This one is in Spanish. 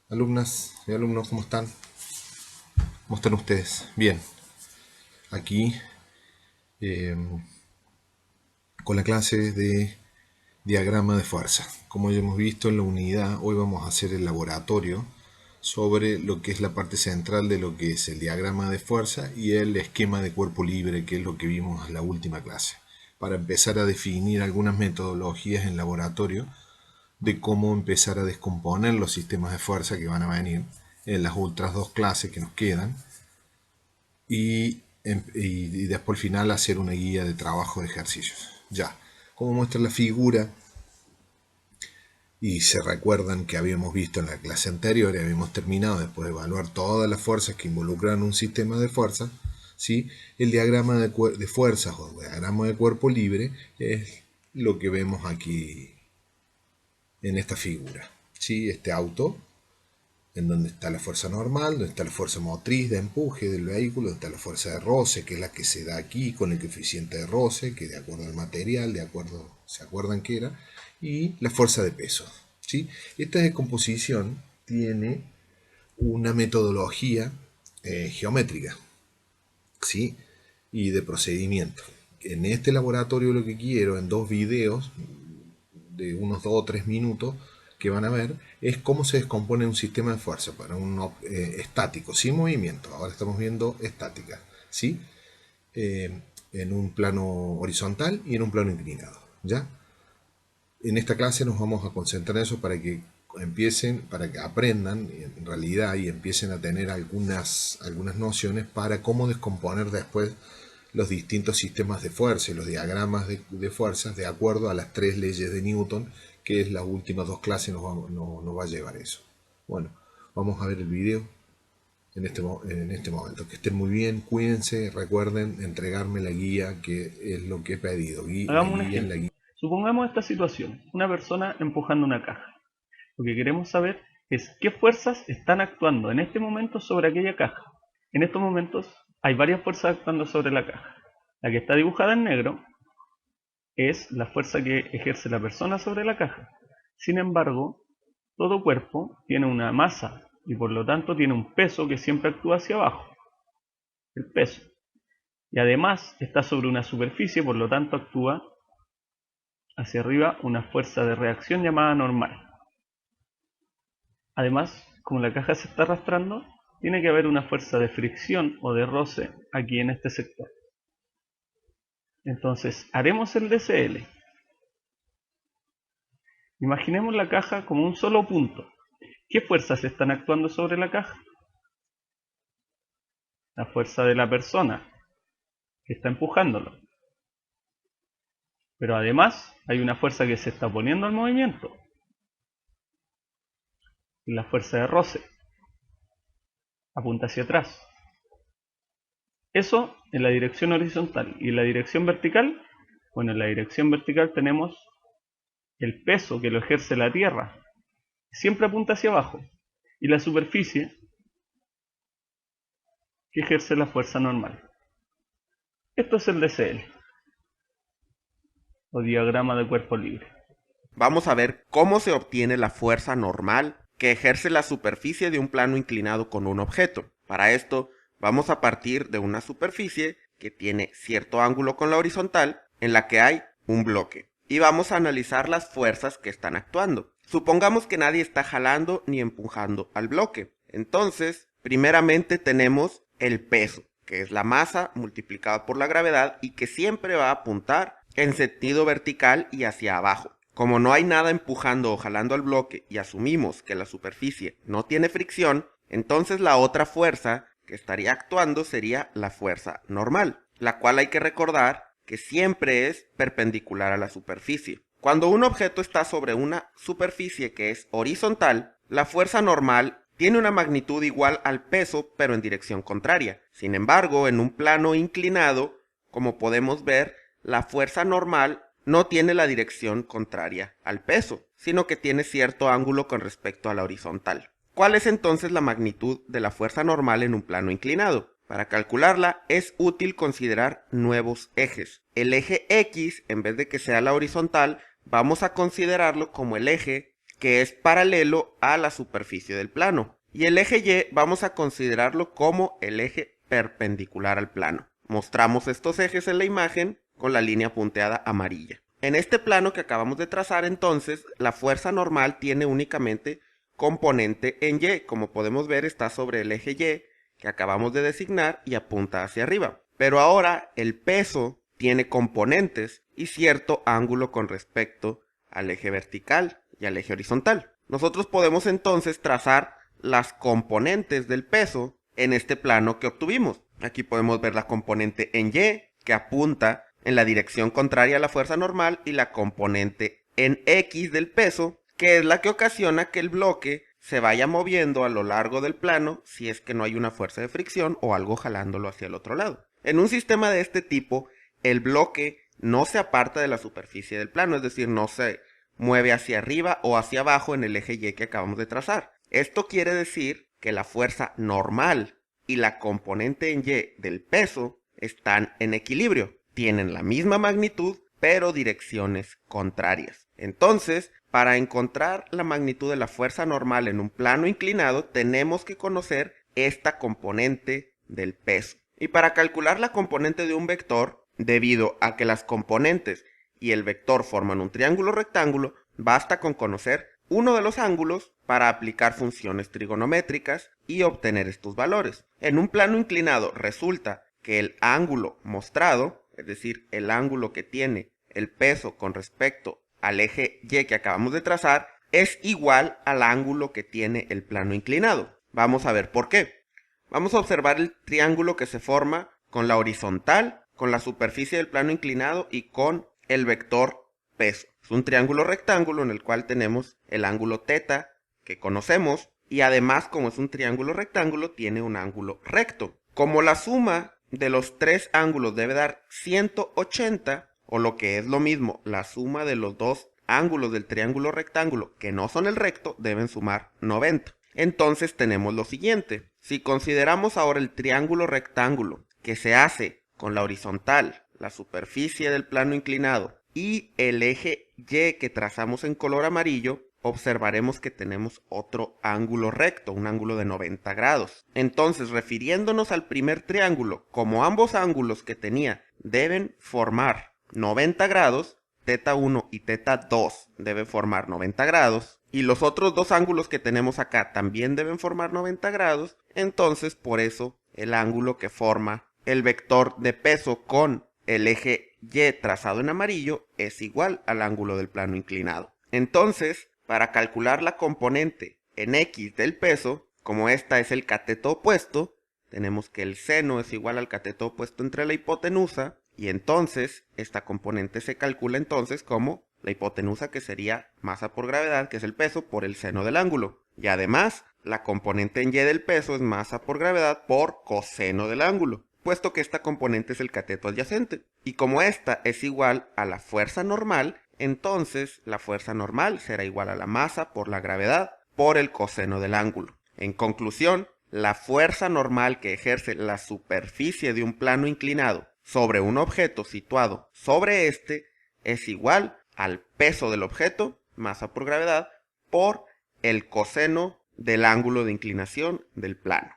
Alumnas y alumnos, ¿cómo están? ¿Cómo están ustedes? Bien, aquí eh, con la clase de diagrama de fuerza. Como ya hemos visto en la unidad, hoy vamos a hacer el laboratorio sobre lo que es la parte central de lo que es el diagrama de fuerza y el esquema de cuerpo libre, que es lo que vimos en la última clase, para empezar a definir algunas metodologías en laboratorio de cómo empezar a descomponer los sistemas de fuerza que van a venir en las otras dos clases que nos quedan y después al final hacer una guía de trabajo de ejercicios. Ya, como muestra la figura, y se recuerdan que habíamos visto en la clase anterior y habíamos terminado después de evaluar todas las fuerzas que involucran un sistema de fuerzas, ¿sí? El diagrama de fuerzas o diagrama de cuerpo libre es lo que vemos aquí en esta figura. ¿Sí? Este auto en donde está la fuerza normal, donde está la fuerza motriz de empuje del vehículo, donde está la fuerza de roce, que es la que se da aquí con el coeficiente de roce, que de acuerdo al material, de acuerdo, ¿se acuerdan qué era? Y la fuerza de peso. ¿Sí? Esta descomposición tiene una metodología geométrica, ¿sí? Y de procedimiento. En este laboratorio lo que quiero, en dos videos, de unos 2 o 3 minutos que van a ver es cómo se descompone un sistema de fuerza para un estático, sin movimiento. Ahora estamos viendo estática, ¿sí? En un plano horizontal y en un plano inclinado, ¿ya? En esta clase nos vamos a concentrar en eso para que empiecen, para que aprendan en realidad y empiecen a tener algunas nociones para cómo descomponer después los distintos sistemas de fuerza y los diagramas de fuerzas de acuerdo a las tres leyes de Newton, que es las últimas dos clases nos va a llevar eso. Bueno, vamos a ver el video en este momento. Que estén muy bien, cuídense, recuerden entregarme la guía, que es lo que he pedido. La Hagamos un guía en la ejemplo. guía. Supongamos esta situación, una persona empujando una caja. Lo que queremos saber es qué fuerzas están actuando en este momento sobre aquella caja. En estos momentos hay varias fuerzas actuando sobre la caja. La que está dibujada en negro es la fuerza que ejerce la persona sobre la caja. Sin embargo, todo cuerpo tiene una masa y por lo tanto tiene un peso que siempre actúa hacia abajo, el peso. Y además está sobre una superficie, por lo tanto actúa hacia arriba una fuerza de reacción llamada normal. Además, como la caja se está arrastrando, tiene que haber una fuerza de fricción o de roce aquí en este sector. Entonces, haremos el DCL. Imaginemos la caja como un solo punto. ¿Qué fuerzas están actuando sobre la caja? La fuerza de la persona que está empujándolo. Pero además hay una fuerza que se está oponiendo al movimiento, la fuerza de roce, apunta hacia atrás. Eso en la dirección horizontal. Y en la dirección vertical, bueno, en la dirección vertical tenemos el peso que lo ejerce la Tierra, siempre apunta hacia abajo, y la superficie que ejerce la fuerza normal. Esto es el DCL, o diagrama de cuerpo libre. Vamos a ver cómo se obtiene la fuerza normal que ejerce la superficie de un plano inclinado con un objeto. Para esto, vamos a partir de una superficie que tiene cierto ángulo con la horizontal en la que hay un bloque. Y vamos a analizar las fuerzas que están actuando. Supongamos que nadie está jalando ni empujando al bloque. Entonces, primeramente tenemos el peso, que es la masa multiplicada por la gravedad y que siempre va a apuntar en sentido vertical y hacia abajo. Como no hay nada empujando o jalando al bloque y asumimos que la superficie no tiene fricción, entonces la otra fuerza que estaría actuando sería la fuerza normal, la cual hay que recordar que siempre es perpendicular a la superficie. Cuando un objeto está sobre una superficie que es horizontal, la fuerza normal tiene una magnitud igual al peso pero en dirección contraria. Sin embargo, en un plano inclinado, como podemos ver, la fuerza normal no tiene la dirección contraria al peso, sino que tiene cierto ángulo con respecto a la horizontal. ¿Cuál es entonces la magnitud de la fuerza normal en un plano inclinado? Para calcularla es útil considerar nuevos ejes. El eje X, en vez de que sea la horizontal, vamos a considerarlo como el eje que es paralelo a la superficie del plano. Y el eje Y vamos a considerarlo como el eje perpendicular al plano. Mostramos estos ejes en la imagen con la línea punteada amarilla. En este plano que acabamos de trazar, entonces, la fuerza normal tiene únicamente componente en Y. Como podemos ver, está sobre el eje Y que acabamos de designar y apunta hacia arriba. Pero ahora el peso tiene componentes y cierto ángulo con respecto al eje vertical y al eje horizontal. Nosotros podemos entonces trazar las componentes del peso en este plano que obtuvimos. Aquí podemos ver la componente en Y, que apunta en la dirección contraria a la fuerza normal, y la componente en X del peso, que es la que ocasiona que el bloque se vaya moviendo a lo largo del plano si es que no hay una fuerza de fricción o algo jalándolo hacia el otro lado. En un sistema de este tipo, el bloque no se aparta de la superficie del plano, es decir, no se mueve hacia arriba o hacia abajo en el eje Y que acabamos de trazar. Esto quiere decir que la fuerza normal y la componente en Y del peso están en equilibrio, tienen la misma magnitud, pero direcciones contrarias. Entonces, para encontrar la magnitud de la fuerza normal en un plano inclinado, tenemos que conocer esta componente del peso. Y para calcular la componente de un vector, debido a que las componentes y el vector forman un triángulo rectángulo, basta con conocer uno de los ángulos para aplicar funciones trigonométricas y obtener estos valores. En un plano inclinado resulta que el ángulo mostrado, es decir, el ángulo que tiene el peso con respecto al eje Y que acabamos de trazar, es igual al ángulo que tiene el plano inclinado. Vamos a ver por qué. Vamos a observar el triángulo que se forma con la horizontal, con la superficie del plano inclinado y con el vector peso. Es un triángulo rectángulo en el cual tenemos el ángulo θ que conocemos, y además, como es un triángulo rectángulo, tiene un ángulo recto. Como la suma de los tres ángulos debe dar 180, o lo que es lo mismo, la suma de los dos ángulos del triángulo rectángulo que no son el recto deben sumar 90. Entonces tenemos lo siguiente: si consideramos ahora el triángulo rectángulo que se hace con la horizontal, la superficie del plano inclinado y el eje Y que trazamos en color amarillo, observaremos que tenemos otro ángulo recto, un ángulo de 90 grados. Entonces, refiriéndonos al primer triángulo, como ambos ángulos que tenía deben formar 90 grados, θ1 y θ2 deben formar 90 grados, y los otros dos ángulos que tenemos acá también deben formar 90 grados, entonces por eso el ángulo que forma el vector de peso con el eje Y trazado en amarillo es igual al ángulo del plano inclinado. Entonces, para calcular la componente en X del peso, como esta es el cateto opuesto, tenemos que el seno es igual al cateto opuesto entre la hipotenusa, y entonces esta componente se calcula entonces como la hipotenusa, que sería masa por gravedad, que es el peso, por el seno del ángulo. Y además, la componente en Y del peso es masa por gravedad por coseno del ángulo, puesto que esta componente es el cateto adyacente. Y como esta es igual a la fuerza normal, entonces la fuerza normal será igual a la masa por la gravedad por el coseno del ángulo. En conclusión, la fuerza normal que ejerce la superficie de un plano inclinado sobre un objeto situado sobre este es igual al peso del objeto, masa por gravedad, por el coseno del ángulo de inclinación del plano.